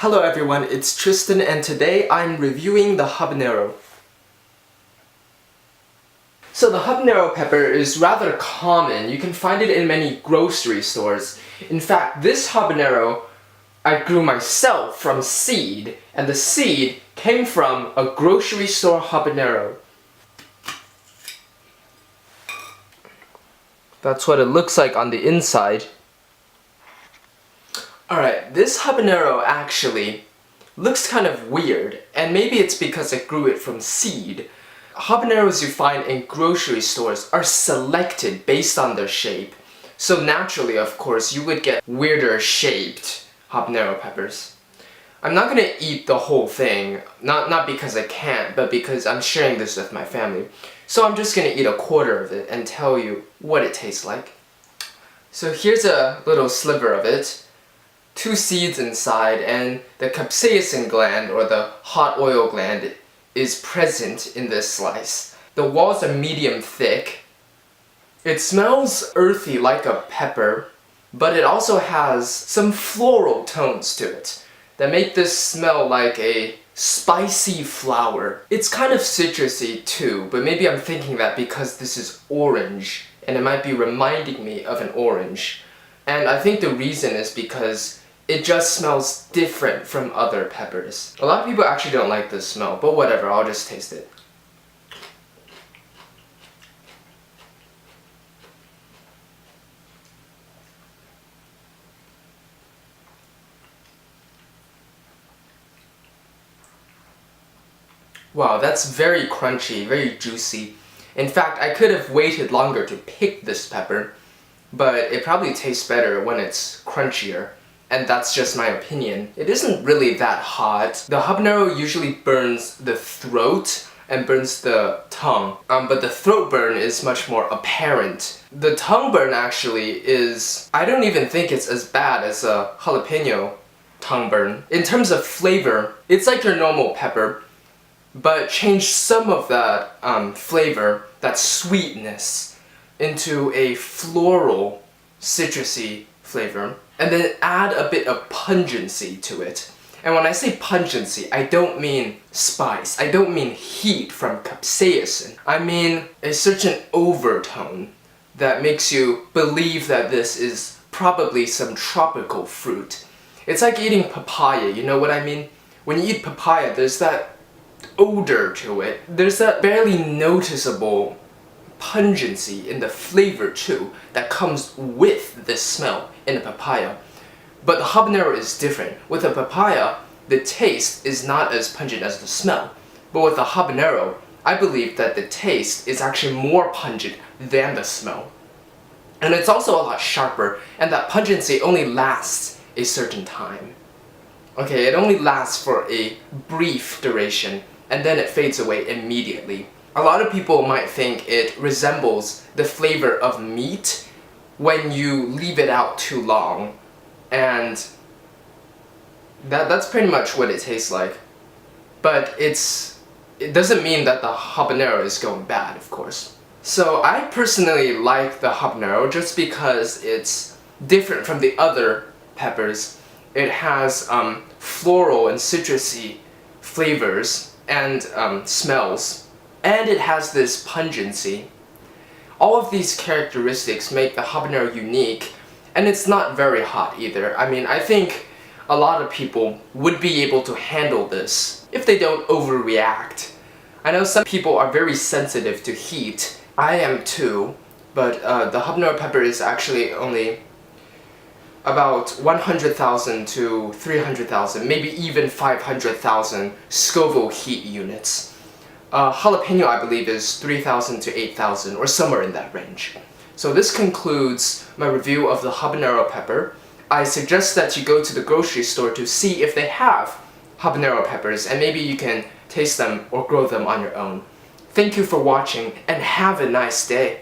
Hello everyone, it's Tristan and today I'm reviewing the habanero. So the habanero pepper is rather common. You can find it in many grocery stores. In fact, this habanero I grew myself from seed, and the seed came from a grocery store habanero. That's what it looks like on the inside. Alright, this habanero actually looks kind of weird, and maybe it's because I grew it from seed. Habaneros you find in grocery stores are selected based on their shape. So naturally, of course, you would get weirder shaped habanero peppers. I'm not gonna eat the whole thing, not because I can't, but because I'm sharing this with my family. So I'm just gonna eat a quarter of it and tell you what it tastes like. So here's a little sliver of it. 2 seeds inside, and the capsaicin gland, or the hot oil gland, is present in this slice. The walls are medium thick. It smells earthy like a pepper, but it also has some floral tones to it that make this smell like a spicy flower. It's kind of citrusy too, but maybe I'm thinking that because this is orange, and it might be reminding me of an orange. And I think the reason is because it just smells different from other peppers. A lot of people actually don't like this smell, but whatever, I'll just taste it. Wow, that's very crunchy, very juicy. In fact, I could have waited longer to pick this pepper, but it probably tastes better when it's crunchier. And that's just my opinion. It isn't really that hot. The habanero usually burns the throat and burns the tongue, but the throat burn is much more apparent. The tongue burn actually is, I don't even think it's as bad as a jalapeño tongue burn. In terms of flavor, it's like your normal pepper, but change some of that flavor, that sweetness, into a floral, citrusy flavor, and then add a bit of pungency to it. And when I say pungency, I don't mean spice, I don't mean heat from capsaicin. I mean a certain overtone that makes you believe that this is probably some tropical fruit. It's like eating papaya, you know what I mean? When you eat papaya, there's that odor to it. There's that barely noticeable pungency in the flavor too that comes with this smell in a papaya. But the habanero is different. With a papaya, the taste is not as pungent as the smell. But with the habanero, I believe that the taste is actually more pungent than the smell. And it's also a lot sharper, and that pungency only lasts a certain time. Okay, it only lasts for a brief duration, and then it fades away immediately. A lot of people might think it resembles the flavor of meat when you leave it out too long, and that's pretty much what it tastes like. But it doesn't mean that the habanero is going bad, of course. So I personally like the habanero just because it's different from the other peppers. It has floral and citrusy flavors and smells. And it has this pungency. All of these characteristics make the habanero unique, and it's not very hot either. I mean, I think a lot of people would be able to handle this if they don't overreact. I know some people are very sensitive to heat. I am too, but the habanero pepper is actually only about 100,000 to 300,000, maybe even 500,000 Scoville heat units. Jalapeno, I believe, is 3,000 to 8,000, or somewhere in that range. So this concludes my review of the habanero pepper. I suggest that you go to the grocery store to see if they have habanero peppers, and maybe you can taste them or grow them on your own. Thank you for watching, and have a nice day!